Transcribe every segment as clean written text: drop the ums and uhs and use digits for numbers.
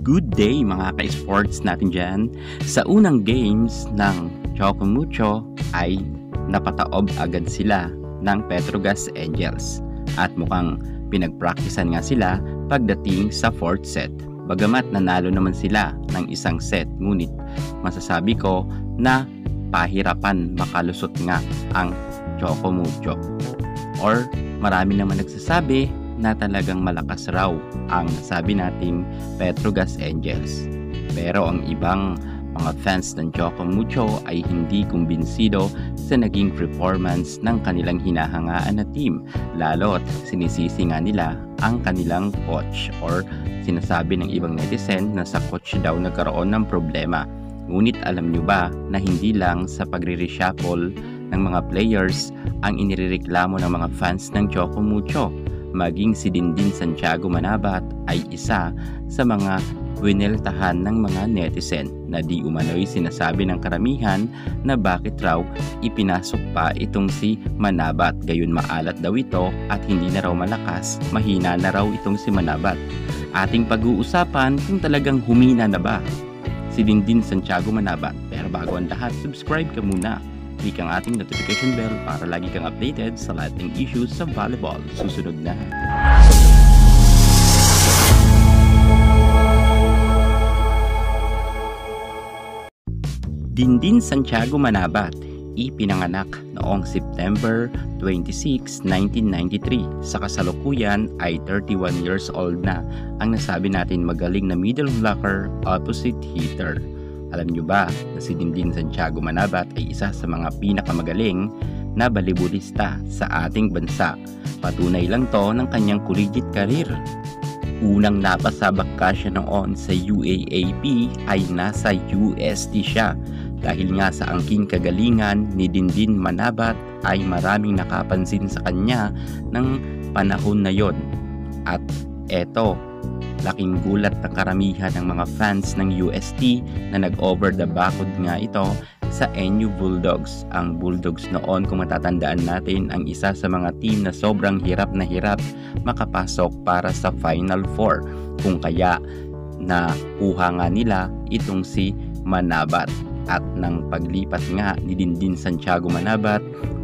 Good day mga ka-sports natin dyan. Sa unang games ng Choco Mucho ay napataob agad sila ng Petrogas Angels at mukhang pinagpraktisan nga sila pagdating sa 4th set. Bagamat nanalo naman sila ng isang set, ngunit masasabi ko na pahirapan makalusot nga ang Choco Mucho. Or marami naman nagsasabi na talagang malakas raw ang sabi nating Petrogas Angels. Pero ang ibang mga fans ng Choco Mucho ay hindi kumbinsido sa naging performance ng kanilang hinahangaan na team. Lalo't sinisisi nga nila ang kanilang coach or sinasabi ng ibang netizen na sa coach daw nagkaroon ng problema. Ngunit alam nyo ba na hindi lang sa pagre-reshuffle ng mga players ang inireklamo ng mga fans ng Choco Mucho? Maging si Dindin Santiago Manabat ay isa sa mga wineltahan ng mga netizen na di umano'y sinasabi ng karamihan na bakit raw ipinasok pa itong si Manabat. Gayon maalat daw ito at hindi na raw malakas, mahina na raw itong si Manabat. Ating pag-uusapan kung talagang humina na ba si Dindin Santiago Manabat. Pero bago ang lahat, subscribe ka muna. Click ang ating notification bell para lagi kang updated sa lahat ng issues sa volleyball. Susunod na. Dindin Santiago Manabat ipinanganak noong September 26, 1993. Sa kasalukuyan ay 31 years old na. Ang nasabi natin magaling na middle blocker, opposite hitter. Alam nyo ba na si Dindin Santiago Manabat ay isa sa mga pinakamagaling na balibulista sa ating bansa. Patunay lang to ng kanyang collegiate career. Unang napasabak ka siya noon sa UAAP ay nasa UST siya. Dahil nga sa angking kagalingan ni Dindin Manabat ay maraming nakapansin sa kanya ng panahon na yon. At eto, laking gulat ng karamihan ng mga fans ng UST na nag-over the backwood nga ito sa NU Bulldogs. Ang Bulldogs noon, kung matatandaan natin, ang isa sa mga team na sobrang hirap na hirap makapasok para sa Final Four. Kung kaya nakuha nga nila itong si Manabat. At nang paglipat nga ni Dindin Santiago Manabat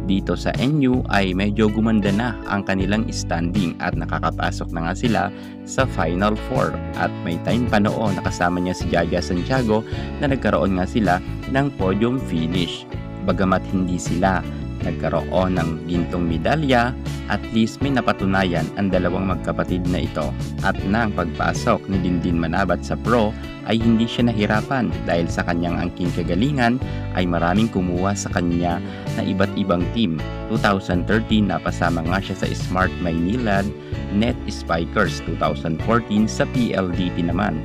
dito sa NU ay medyo gumanda na ang kanilang standing at nakakapasok na nga sila sa Final Four. At may time pa noon nakasama niya si Jaja Santiago na nagkaroon nga sila ng podium finish. Bagamat hindi sila nagkaroon ng gintong medalya, at least may napatunayan ang dalawang magkapatid na ito. At nang pagpasok ni Dindin Manabat sa pro ay hindi siya nahirapan dahil sa kanyang angking kagalingan ay maraming kumuha sa kanya na iba't ibang team. 2013 napasama nga siya sa Smart Maynilad Net Spikers, 2014 sa PLDT naman,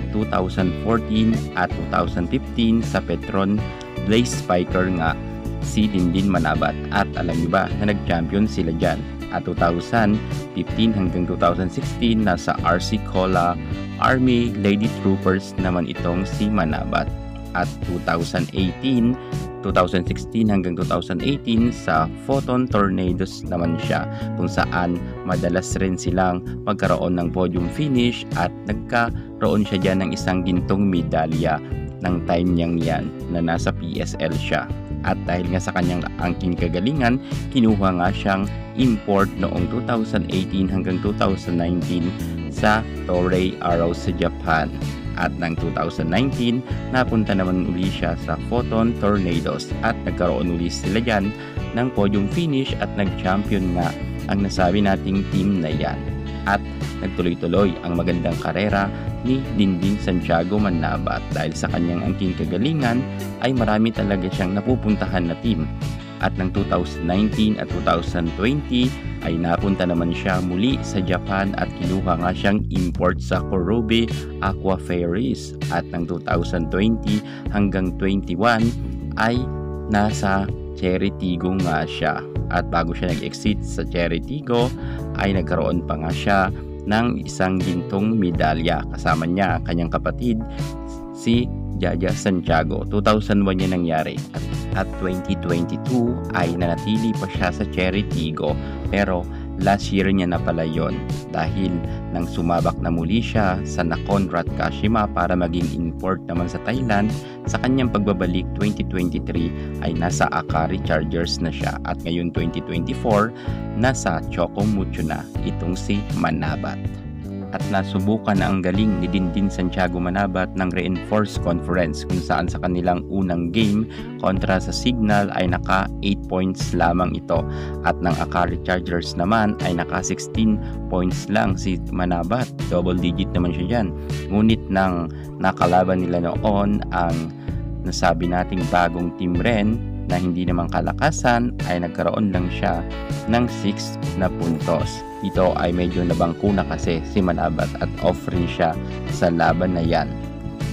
2014 at 2015 sa Petron Blaze Spiker nga si Dindin Manabat. At alam niyo ba na nag-champion sila dyan? At 2015 hanggang 2016 nasa RC Cola Army Lady Troopers naman itong si Manabat. At 2016 hanggang 2018 sa Photon Tornadoes naman siya, kung saan madalas rin silang magkaroon ng podium finish at nagkaroon siya dyan ng isang gintong medalya ng time niyang yan na nasa PSL siya. At dahil nga sa kanyang angking kagalingan, kinuha nga siyang import noong 2018 hanggang 2019 sa Toray Arrows sa Japan. At ng 2019, napunta naman uli siya sa Photon Tornadoes at nagkaroon uli sila dyan ng podium finish at nag-champion nga ang nasabi nating team na yan. At nagtuloy-tuloy ang magandang karera ni Dindin Santiago Manabat dahil sa kanyang angking kagalingan ay marami talaga siyang napupuntahan na team. At ng 2019 at 2020 ay napunta naman siya muli sa Japan at kinuha nga siyang import sa Korobe Aqua Ferries. At ng 2020 hanggang 21 ay nasa Cherry-Tigo nga siya. At bago siya nag-exit sa Cherry-Tigo ay nagkaroon pa nga siya ng isang gintong medalya. Kasama niya ang kanyang kapatid si Jaja Santiago. 2001 yan nangyari. At 2022 ay nanatili pa siya sa Cherry-Tigo. Pero last year niya na pala yon dahil nang sumabak na muli siya sa Nakhon Ratchasima para maging import naman sa Thailand, sa kanyang pagbabalik 2023 ay nasa Akari Chargers na siya at ngayon 2024 nasa Choco Mucho na itong si Manabat. At nasubukan na ang galing ni Dindin Santiago Manabat ng Reinforced Conference kung saan sa kanilang unang game kontra sa Signal ay naka 8 points lamang ito at ng Akari Chargers naman ay naka 16 points lang si Manabat, double digit naman siya dyan. Ngunit nang nakalaban nila noon ang nasabi nating bagong team ren na hindi naman kalakasan ay nagkaroon lang siya ng 6 na puntos. Ito ay medyo nabangko na kasi si Manabat at off rin siya sa laban na yan.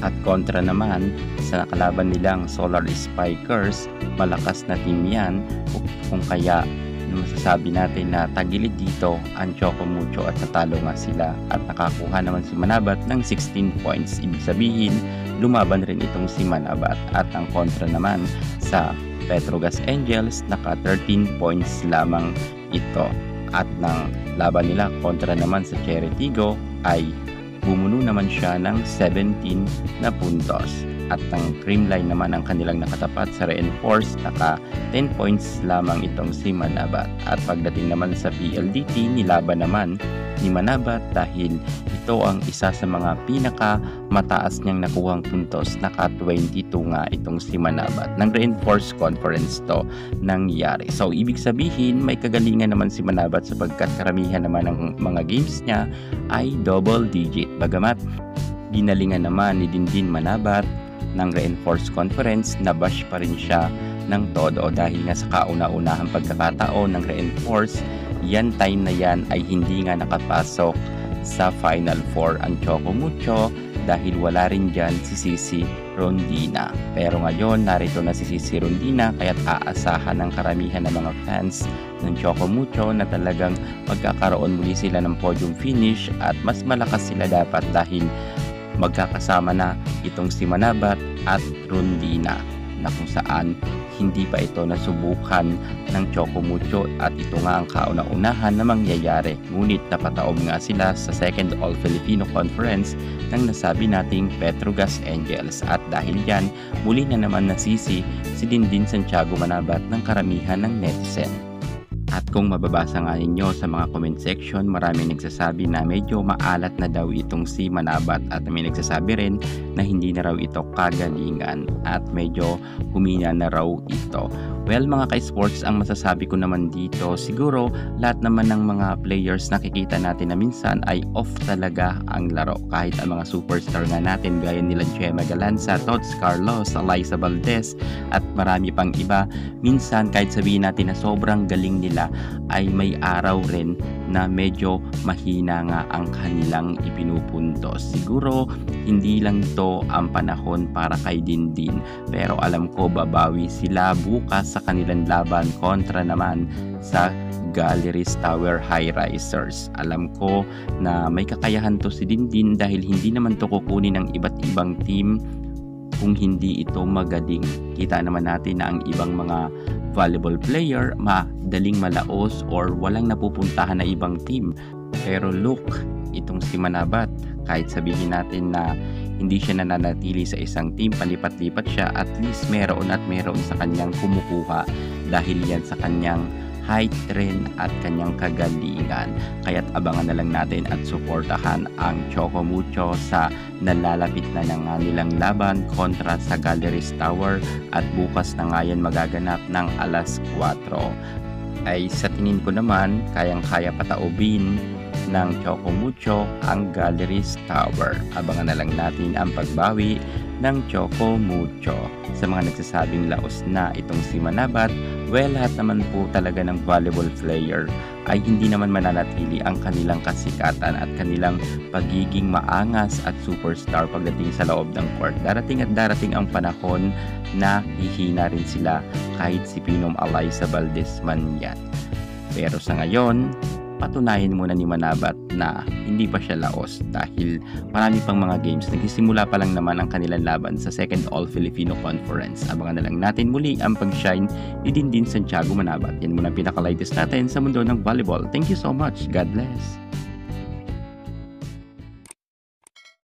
At kontra naman sa nakalaban nilang Solar Spikers, malakas na team yan kung kaya masasabi natin na tagilid dito ang Choco Mucho at natalo nga sila at nakakuha naman si Manabat ng 16 points. Ibig sabihin lumaban rin itong si Manabat at ang kontra naman sa Petrogas Angels naka 13 points lamang ito. At ng laban nila kontra naman sa Cherry Tigo ay bumuno naman siya ng 17 na puntos. At ang Creamline naman ang kanilang nakatapat sa Reinforce, naka 10 points lamang itong si Manabat. At pagdating naman sa PLDT, nilaban naman ni Manabat dahil ito ang isa sa mga pinaka mataas niyang nakuhang puntos, naka 22 nga itong si Manabat. Ng Reinforced Conference to nangyari. So ibig sabihin may kagalingan naman si Manabat sapagkat karamihan naman ng mga games niya ay double digit. Bagamat ginalingan naman ni Dindin Manabat ng Reinforced Conference, nabash pa rin siya ng todo dahil nga sa kauna-unahang pagkakataon ng Reinforced, yan time na yan ay hindi nga nakapasok sa Final Four ang Choco Mucho dahil wala rin dyan si Sisi Rondina. Pero ngayon narito na si Sisi Rondina kaya't aasahan ng karamihan ng mga fans ng Choco Mucho na talagang magkakaroon muli sila ng podium finish at mas malakas sila dapat dahil magkakasama na itong si Manabat at Rondina na kung saan hindi pa ito nasubukan ng Choco Mucho at ito nga ang kauna-unahan na mangyayari. Ngunit napataob nga sila sa Second All-Filipino Conference ng nasabi nating Petrogas Angels at dahil yan muli na naman nasisi si Dindin Santiago Manabat ng karamihan ng netizen. At kung mababasa nga ninyo sa mga comment section, maraming nagsasabi na medyo maalat na daw itong si Manabat at may nagsasabi rin na hindi na raw ito kagalingan at medyo humina na raw ito. Well mga ka-sports, ang masasabi ko naman dito, siguro lahat naman ng mga players nakikita natin na minsan ay off talaga ang laro. Kahit ang mga superstar nga natin gaya nila Gemma Galanza, Tots Carlos, Eliza Valdez at marami pang iba, minsan kahit sabihin natin na sobrang galing nila ay may araw rin na medyo mahina nga ang kanilang ipinupuntos. Siguro hindi lang to ang panahon para kay Dindin, pero alam ko babawi sila bukas sa kanilang laban kontra naman sa Galleries Tower High Risers. Alam ko na may kakayahan to si Dindin dahil hindi naman to kukunin ng iba't ibang team kung hindi ito magaling. Kita naman natin na ang ibang mga volleyball player madaling malaos or walang napupuntahan na ibang team. Pero look, itong si Manabat, kahit sabihin natin na hindi siya nananatili sa isang team, palipat-lipat siya, at least meron sa kanyang kumukuha dahil yan sa kanyang height rin at kanyang kagalingan. Kaya't abangan na lang natin at suportahan ang Choco Mucho sa nalalapit na nga nilang laban kontra sa Galleries Tower at bukas na nga yan magaganap ng alas 4. Ay sa tingin ko naman kayang-kaya pataubin ng Choco Mucho ang Galleries Tower. Abangan na lang natin ang pagbawi ng Choco Mucho. Sa mga nagsasabing laos na itong si Manabat, well, lahat naman po talaga ng volleyball player ay hindi naman mananatili ang kanilang kasikatan at kanilang pagiging maangas at superstar pagdating sa loob ng court. Darating at darating ang panahon na hihina rin sila kahit si Pinom Eliza Valdez man yan. Pero sa ngayon, patunayan muna ni Manabat na hindi pa siya laos dahil marami pang mga games. Nagsisimula pa lang naman ang kanilang laban sa second All-Filipino Conference. Abangan na lang natin muli ang pag-shine ni Dindin Santiago Manabat. Yan muna ang pinaka-latest natin sa mundo ng volleyball. Thank you so much. God bless.